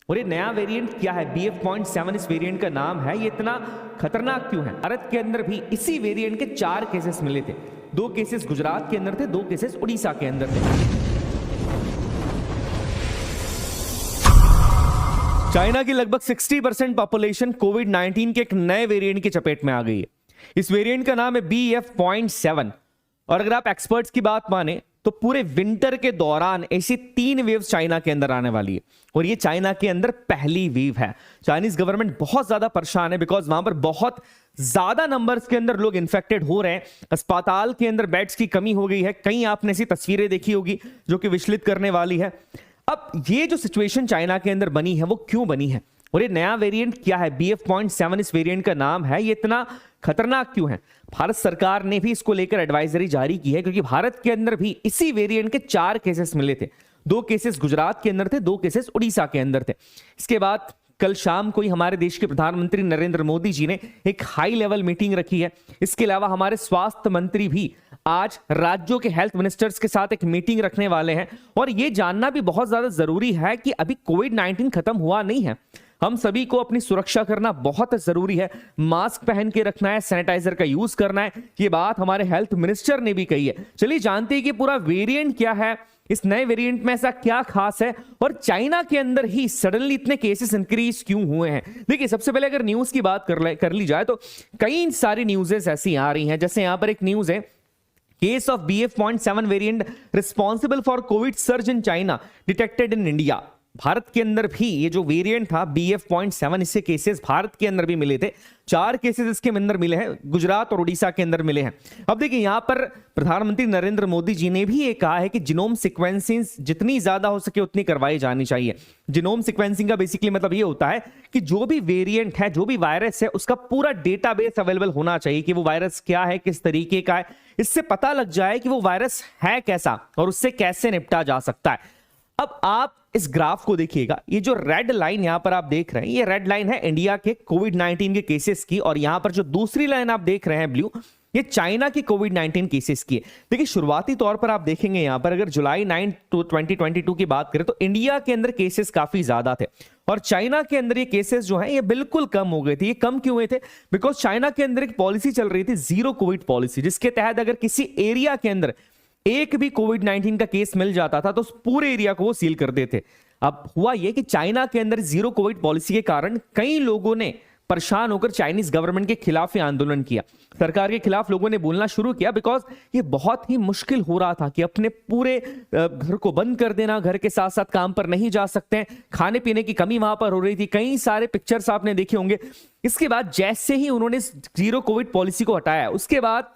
और ये नया वेरिएंट क्या है? BF.7 इस वेरिएंट का नाम है। ये इतना खतरनाक क्यों है? भारत के अंदर भी इसी वेरिएंट के 4 केसेस मिले थे। 2 केसेस गुजरात के अंदर थे, 2 केसेस उड़ीसा के अंदर थे। चाइना की लगभग 60% पॉपुलेशन कोविड-19 के एक नए वेरिएंट की चपेट में आ गई है। इस वेरिएंट का नाम है BF.7 और अगर आप एक्सपर्ट्स की बात माने तो पूरे विंटर के दौरान ऐसी 3 वेव्स चाइना के अंदर आने वाली है और ये चाइना के अंदर पहली वेव है। चाइनीज गवर्नमेंट बहुत ज्यादा परेशान है बिकॉज वहां पर बहुत ज्यादा नंबर्स के अंदर लोग इन्फेक्टेड हो रहे हैं। अस्पताल के अंदर बेड्स की कमी हो गई है। कई आपने ऐसी तस्वीरें देखी होगी जो कि विचलित करने वाली है। अब ये जो सिचुएशन चाइना के अंदर बनी है वो क्यों बनी है और ये नया वेरिएंट क्या है? BF.7 इस वेरिएंट का नाम है। ये इतना खतरनाक क्यों है? भारत सरकार ने भी इसको लेकर एडवाइजरी जारी की है क्योंकि भारत के अंदर भी इसी वेरिएंट के 4 केसेस मिले थे। 2 केसेस गुजरात के अंदर थे, 2 केसेस उड़ीसा के अंदर थे। इसके बाद कल शाम को ही हमारे देश के प्रधानमंत्री नरेंद्र मोदी जी ने एक हाई लेवल मीटिंग रखी है। इसके अलावा हमारे स्वास्थ्य मंत्री भी आज राज्यों के हेल्थ मिनिस्टर्स के साथ एक मीटिंग रखने वाले हैं और यह जानना भी बहुत ज्यादा जरूरी है कि अभी कोविड-19 खत्म हुआ नहीं है। हम सभी को अपनी सुरक्षा करना बहुत जरूरी है। मास्क पहन के रखना है, सैनिटाइजर का यूज करना है। ये बात हमारे हेल्थ मिनिस्टर ने भी कही है। चलिए जानते हैं कि पूरा वेरिएंट क्या है, इस नए वेरिएंट में ऐसा क्या खास है और चाइना के अंदर ही सडनली इतने केसेस इंक्रीज क्यों हुए हैं। देखिए सबसे पहले अगर न्यूज की बात कर ली जाए तो कई सारी न्यूज़ेस ऐसी आ रही हैं। जैसे यहां पर एक न्यूज है, case of BF.7 variant responsible for Covid surge in China detected in India. Bharat के अंदर भी ये जो वेरिएंट था BF.7, इससे केसेस भारत के अंदर भी मिले थे। 4 केसेस इसके अंदर मिले हैं, गुजरात और उड़ीसा के अंदर मिले हैं। अब देखिए यहां पर प्रधानमंत्री नरेंद्र मोदी जी ने भी ये कहा है कि जीनोम सीक्वेंसिंग जितनी ज्यादा हो सके उतनी करवाई जानी चाहिए। जीनोम सीक्वेंसिंग का बेसिकली मतलब ये होता है कि जो भी वेरिएंट है, जो भी वायरस है, उसका पूरा डेटाबेस अवेलेबल होना चाहिए कि वो वायरस क्या है, किस तरीके का है। इससे पता लग जाए कि वो वायरस है कैसा और उससे कैसे निपटा जा सकता है। अब आप इस ग्राफ को देखिएगा, ये जो रेड लाइन यहां पर आप देख रहे हैं, ये रेड लाइन है इंडिया के कोविड-19 के केसेस की और यहां पर जो दूसरी लाइन आप देख रहे हैं ब्लू, ये चाइना की कोविड-19 केसेस की है। देखिए शुरुआती तौर पर आप देखेंगे यहां पर अगर जुलाई 9 2022 की बात करें तो इंडिया के अंदर केसेस काफी ज्यादा थे और चाइना के अंदर ये केसेस जो हैं ये बिल्कुल कम हो गए थे। ये कम क्यों हुए थे? बिकॉज चाइना के अंदर एक पॉलिसी चल रही थी, जीरो कोविड पॉलिसी, जिसके तहत अगर किसी एरिया के अंदर एक भी कोविड-19 का केस मिल जाता था तो उस पूरे एरिया को वो सील कर देते। अब हुआ ये कि चाइना के अंदर जीरो कोविड पॉलिसी के कारण कई लोगों ने परेशान होकर चाइनीज गवर्नमेंट के खिलाफ आंदोलन किया, सरकार के खिलाफ लोगों ने बोलना शुरू किया। बिकॉज ये बहुत ही मुश्किल हो रहा था कि अपने पूरे घर को बंद कर देना, घर के साथ साथ काम पर नहीं जा सकते हैं, खाने पीने की कमी वहां पर हो रही थी। कई सारे पिक्चर्स आपने देखे होंगे। इसके बाद जैसे ही उन्होंने जीरो कोविड पॉलिसी को हटाया, उसके बाद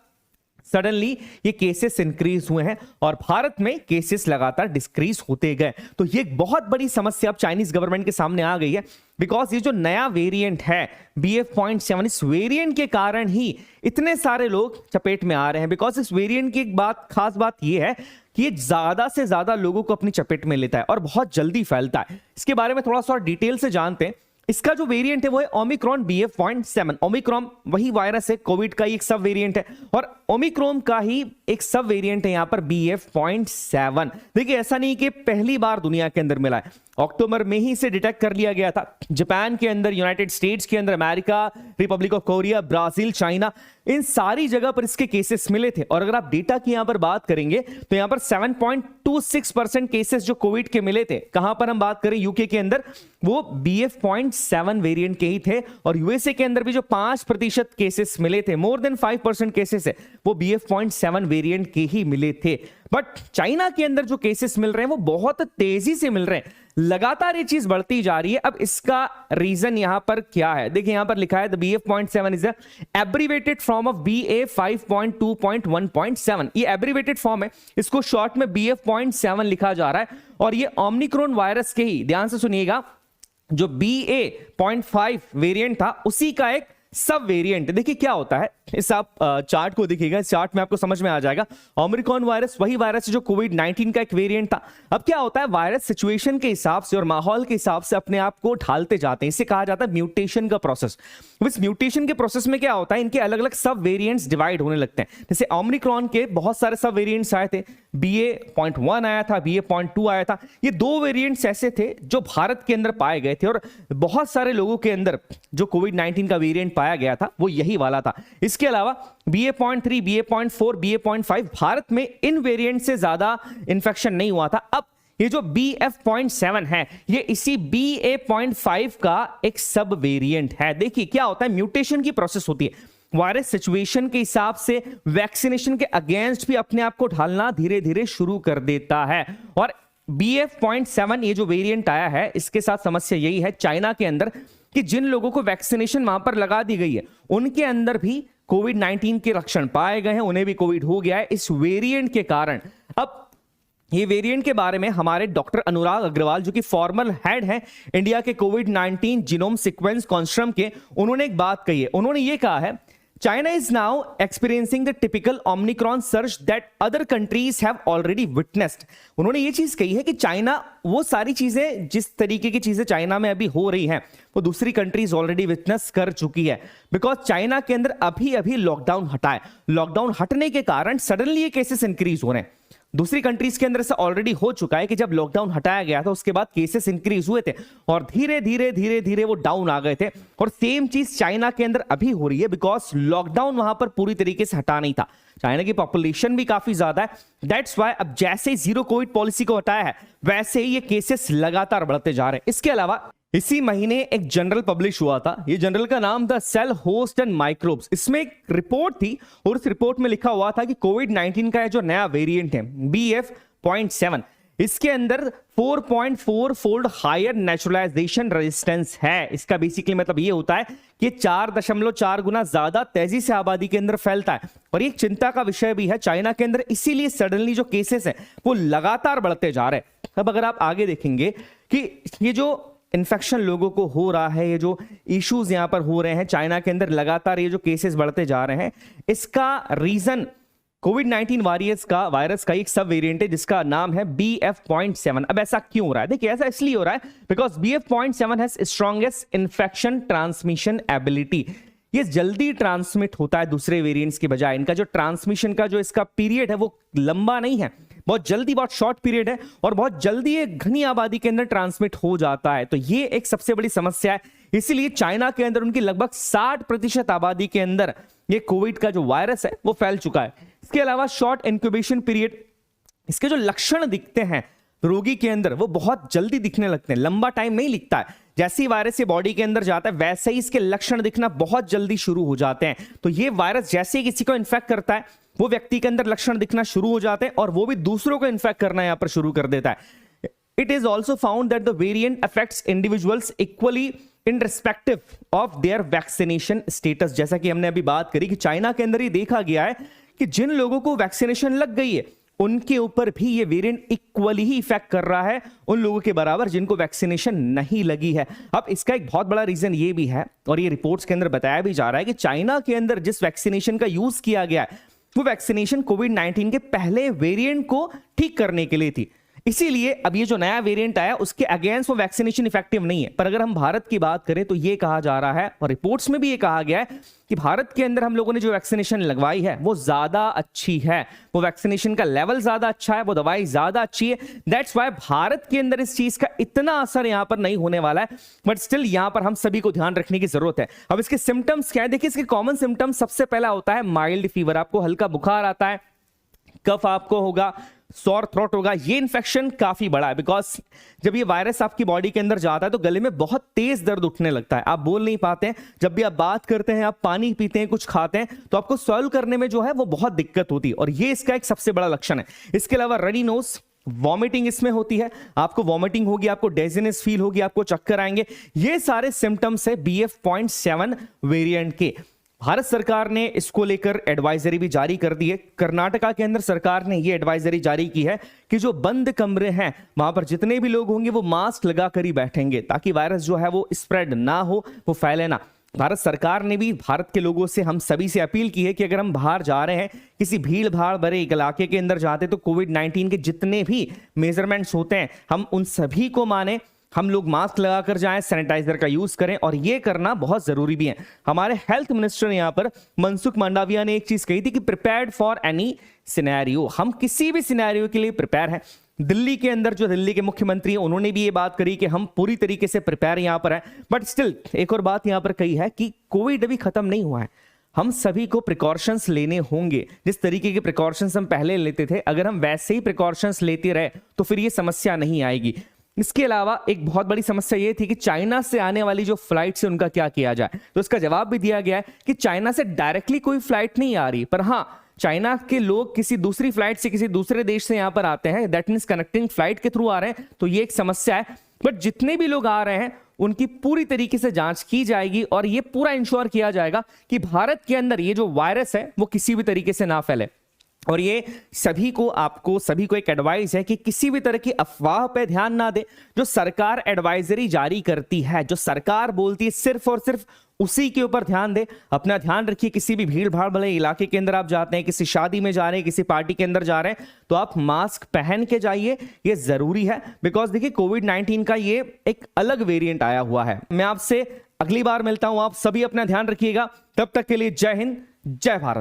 सडनली ये केसेस इंक्रीज हुए हैं और भारत में केसेस लगातार डिक्रीज होते गए। तो ये एक बहुत बड़ी समस्या अब चाइनीज गवर्नमेंट के सामने आ गई है। बिकॉज ये जो नया वेरिएंट है BF.7, इस वेरिएंट के कारण ही इतने सारे लोग चपेट में आ रहे हैं। बिकॉज इस वेरिएंट की एक खास बात ये है कि ये ज्यादा से ज्यादा लोगों को अपनी चपेट में लेता है और बहुत जल्दी फैलता है। इसके बारे में थोड़ा सा डिटेल से जानते हैं। इसका जो वेरिएंट है वो है ओमिक्रॉन BF.7। ओमिक्रॉन वही वायरस है, कोविड का ही एक सब वेरिएंट है और ओमिक्रॉन का ही एक सब वेरिएंट है यहां पर BF.7। देखिए ऐसा नहीं कि पहली बार दुनिया के अंदर मिला है, अक्टूबर में ही इसे डिटेक्ट कर लिया गया था। जापान के अंदर, यूनाइटेड स्टेट्स के अंदर, America, republic of Korea, Brazil, China, इन सारी जगह पर इसके केसेस मिले थे। और अगर आप डेटा की यहां पर बात करेंगे तो यहां पर 7.26% केसेस जो कोविड के मिले थे, कहां पर हम बात करें यूके के अंदर, वो BF.7 वेरिएंट के ही थे। और यूएसए के अंदर भी जो 5% केसेस मिले थे, मोर देन 5% केसेस है, वो BF.7 वेरिएंट के ही मिले थे। बट चाइना के अंदर जो केसेस मिल रहे हैं वो बहुत तेजी से मिल रहे हैं, लगातार ये चीज बढ़ती जा रही है। अब इसका रीजन यहां पर क्या है? देखिए यहां पर लिखा है BF.7 is abbreviated form of BA.5.2.1.7। ये एब्रीवेटेड फॉर्म है, इसको शॉर्ट में BF.7 लिखा जा रहा है और ये ओमिक्रॉन वायरस के ही, ध्यान से सुनिएगा, जो BA.5 वेरिएंट था उसी का एक सब वेरिएंट। देखिए क्या होता है, इस आप चार्ट को देखिएगा, इस चार्ट में आपको समझ में आ जाएगा। ओमिक्रॉन वायरस वही वायरस है जो कोविड-19 का एक वेरिएंट था। अब क्या होता है, वायरस सिचुएशन के हिसाब से और माहौल के हिसाब से अपने आप को ढालते जाते हैं। इसे कहा जाता है म्यूटेशन का प्रोसेस। इस म्यूटेशन के प्रोसेस में क्या होता है, इनके अलग अलग सब वेरिएंट्स डिवाइड होने लगते हैं। जैसे ओमिक्रॉन के बहुत सारे सब वेरिएंट्स आए थे, BA.1 आया था, BA.2 आया था। ये 2 वेरिएंट्स ऐसे थे जो भारत के अंदर पाए गए थे, और बहुत सारे लोगों के अंदर जो कोविड-19 का वेरिएंट पाया गया था वो यही वाला था। इसके अलावा BA.3, BA.4, BA.5 भारत में इन वेरिएंट से ज्यादा इंफेक्शन नहीं हुआ था। अब ये जो BF.7 है, ये इसी BA.5 का एक सब वेरिएंट है। देखिए क्या होता है, म्यूटेशन की प्रोसेस होती है। वायरस सिचुएशन के हिसाब से वैक्सीनेशन के अगेंस्ट भी अपने आप को ढालना धीरे धीरे शुरू कर देता है। और BF.7 ये जो वेरिएंट आया है, इसके साथ समस्या यही है चाइना के अंदर कि जिन लोगों को वैक्सीनेशन वहां पर लगा दी गई है, उनके अंदर भी कोविड-19 के लक्षण पाए गए हैं, उन्हें भी कोविड हो गया है इस वेरिएंट के कारण। अब ये वेरिएंट के बारे में हमारे डॉक्टर अनुराग अग्रवाल, जो कि फॉर्मल हेड हैं इंडिया के कोविड-19 जीनोम सीक्वेंस कंसोर्टियम के, उन्होंने एक बात कही है। उन्होंने ये कहा है, China is now experiencing the typical Omicron surge that other countries have already witnessed। उन्होंने ये चीज कही है कि चाइना वो सारी चीजें, जिस तरीके की चीजें चाइना में अभी हो रही हैं, वो दूसरी कंट्रीज ऑलरेडी विटनेस कर चुकी है। बिकॉज चाइना के अंदर अभी अभी लॉकडाउन हटा है। लॉकडाउन हटने के कारण सडनली ये केसेस इंक्रीज हो रहे हैं। दूसरी कंट्रीज के अंदर से ऑलरेडी हो चुका है कि जब लॉकडाउन हटाया गया था उसके बाद केसेस इंक्रीज हुए थे और धीरे धीरे वो डाउन आ गए थे। और सेम चीज चाइना के अंदर अभी हो रही है, बिकॉज लॉकडाउन वहां पर पूरी तरीके से हटा नहीं था। चाइना की पॉपुलेशन भी काफी ज्यादा है, दैट्स व्हाई अब जैसे जीरो कोविड पॉलिसी को हटाया है, वैसे ही ये केसेस लगातार बढ़ते जा रहे हैं। इसके अलावा इसी महीने एक जर्नल पब्लिश हुआ था, ये जर्नल का नाम था सेल होस्ट एंड माइक्रोब्स। इसमें एक रिपोर्ट थी और इस रिपोर्ट में लिखा हुआ था कि कोविड-19 का जो नया वेरिएंट है BF.7, इसके अंदर 4.4 फोल्ड हायर नेचुरलाइजेशन रेजिस्टेंस है। इसका बेसिकली मतलब ये होता है कि 4.4 गुना ज्यादा तेजी से आबादी के अंदर फैलता है। और ये चिंता का विषय भी है चाइना के अंदर, इसीलिए सडनली जो केसेस हैं वो लगातार बढ़ते जा रहे हैं। अब अगर आप आगे देखेंगे कि ये जो इन्फेक्शन लोगों को हो रहा है, ये जो इश्यूज यहां पर हो रहे हैं चाइना के अंदर, लगातार ये जो केसेस बढ़ते जा रहे हैं, इसका रीजन कोविड-19 वायरस का एक सब वेरिएंट है जिसका नाम है BF.7। अब ऐसा क्यों हो रहा है? देखिए ऐसा इसलिए हो रहा है because BF.7 has strongest infection transmission ability. ये जल्दी ट्रांसमिट होता है दूसरे वेरिएंट्स के बजाय। इनका जो ट्रांसमिशन का जो इसका पीरियड है वो लंबा नहीं है, बहुत जल्दी, बहुत शॉर्ट पीरियड है और बहुत जल्दी ये घनी आबादी के अंदर ट्रांसमिट हो जाता है। तो ये एक सबसे बड़ी समस्या है। इसीलिए चाइना के अंदर उनकी लगभग 60% आबादी के अंदर ये कोविड का जो वायरस है वो फैल चुका है। इसके अलावा शॉर्ट इंक्यूबेशन पीरियड, इसके जो लक्षण दिखते हैं रोगी के अंदर वो बहुत जल्दी दिखने लगते हैं, लंबा टाइम नहीं लिखता है। जैसे ही वायरस ये बॉडी के अंदर जाता है वैसे ही इसके लक्षण दिखना बहुत जल्दी शुरू हो जाते हैं। तो ये वायरस जैसे ही किसी को इन्फेक्ट करता है वो व्यक्ति के अंदर लक्षण दिखना शुरू हो जाते हैं और वो भी दूसरों को इन्फेक्ट करना यहां पर शुरू कर देता है। It is also found that the variant affects individuals equally in respective of their vaccination status. जैसा कि हमने अभी बात करी कि चाइना के अंदर ही देखा गया है कि जिन लोगों को वैक्सीनेशन लग गई है उनके ऊपर भी ये वेरिएंट इक्वली ही इफेक्ट कर रहा है उन लोगों के बराबर जिनको वैक्सीनेशन नहीं लगी है। अब इसका एक बहुत बड़ा रीजन ये भी है और ये रिपोर्ट्स के अंदर बताया भी जा रहा है कि चाइना के अंदर जिस वैक्सीनेशन का यूज किया गया है वो वैक्सीनेशन कोविड-19 के पहले वेरिएंट को ठीक करने के लिए थी। इसीलिए अब ये जो नया वेरिएंट आया उसके अगेंस्ट वो वैक्सीनेशन इफेक्टिव नहीं है। पर अगर हम भारत की बात करें तो ये कहा जा रहा है और रिपोर्ट्स में भी ये कहा गया है कि भारत के अंदर हम लोगों ने जो वैक्सीनेशन लगवाई है वो ज्यादा अच्छी है, वो वैक्सीनेशन का लेवल ज्यादा अच्छा है, वो दवाई ज्यादा अच्छी है। दैट्स व्हाई भारत के अंदर इस चीज का इतना असर यहां पर नहीं होने वाला है। बट स्टिल यहां पर हम सभी को ध्यान रखने की जरूरत है। अब इसके सिम्टम्स क्या है? देखिए इसके कॉमन सिम्टम्स सबसे पहला होता है माइल्ड फीवर। आपको हल्का बुखार आता है, कफ आपको होगा, सॉर थ्रोट होगा। ये इन्फेक्शन काफी बड़ा है बिकॉज जब ये वायरस आपकी बॉडी के अंदर जाता है तो गले में बहुत तेज दर्द उठने लगता है, आप बोल नहीं पाते हैं। जब भी आप बात करते हैं, आप पानी पीते हैं, कुछ खाते हैं तो आपको सॉल्व करने में जो है वो बहुत दिक्कत होती है और ये इसका एक सबसे बड़ा लक्षण है। इसके अलावा रनी नोज, वॉमिटिंग इसमें होती है, आपको वॉमिटिंग होगी, आपको डेजीनेस फील होगी, आपको चक्कर आएंगे। ये सारे सिम्टम्स है BF.7 वेरिएंट के। भारत सरकार ने इसको लेकर एडवाइजरी भी जारी कर दी है। कर्नाटका के अंदर सरकार ने ये एडवाइजरी जारी की है कि जो बंद कमरे हैं वहां पर जितने भी लोग होंगे वो मास्क लगा कर ही बैठेंगे ताकि वायरस जो है वो स्प्रेड ना हो, वो फैले ना। भारत सरकार ने भी भारत के लोगों से, हम सभी से अपील की है कि अगर हम बाहर जा रहे हैं, किसी भीड़ भाड़ भरे इलाके के अंदर जाते हैं, तो कोविड 19 के जितने भी मेजरमेंट्स होते हैं हम उन सभी को माने, हम लोग मास्क लगाकर जाएं, सैनिटाइजर का यूज करें, और ये करना बहुत जरूरी भी है। हमारे हेल्थ मिनिस्टर यहां पर मनसुख मांडविया ने एक चीज कही थी कि प्रिपेयर्ड फॉर एनी सिनेरियो, हम किसी भी सिनेरियो के लिए प्रिपेयर हैं। दिल्ली के अंदर जो दिल्ली के मुख्यमंत्री हैं उन्होंने भी ये बात करी कि हम पूरी तरीके से प्रिपेयर यहां पर हैं। बट स्टिल एक और बात यहां पर कही है कि कोविड अभी खत्म नहीं हुआ है, हम सभी को प्रिकॉशंस लेने होंगे। जिस तरीके के प्रिकॉशंस हम पहले लेते थे, अगर हम वैसे ही प्रिकॉशंस लेते रहे तो फिर ये समस्या नहीं आएगी। इसके अलावा एक बहुत बड़ी समस्या ये थी कि चाइना से आने वाली जो फ्लाइट से उनका क्या किया जाए, तो इसका जवाब भी दिया गया है कि चाइना से डायरेक्टली कोई फ्लाइट नहीं आ रही, पर हाँ चाइना के लोग किसी दूसरी फ्लाइट से किसी दूसरे देश से यहां पर आते हैं, दैट मींस कनेक्टिंग फ्लाइट के थ्रू आ रहे हैं, तो ये एक समस्या है। बट जितने भी लोग आ रहे हैं उनकी पूरी तरीके से जांच की जाएगी और ये पूरा इंश्योर किया जाएगा कि भारत के अंदर ये जो वायरस है वो किसी भी तरीके से ना फैले। और ये सभी को, आपको सभी को एक एडवाइस है कि किसी भी तरह की अफवाह पे ध्यान ना दे। जो सरकार एडवाइजरी जारी करती है, जो सरकार बोलती है, सिर्फ और सिर्फ उसी के ऊपर ध्यान दे। अपना ध्यान रखिए, किसी भी भीड़ भाड़ वाले इलाके के अंदर आप जाते हैं, किसी शादी में जा रहे हैं, किसी पार्टी के अंदर जा रहे हैं, तो आप मास्क पहन के जाइए, ये जरूरी है। बिकॉज देखिए कोविड 19 का ये एक अलग वेरिएंट आया हुआ है। मैं आपसे अगली बार मिलता हूं, आप सभी अपना ध्यान रखिएगा। तब तक के लिए जय हिंद, जय भारत।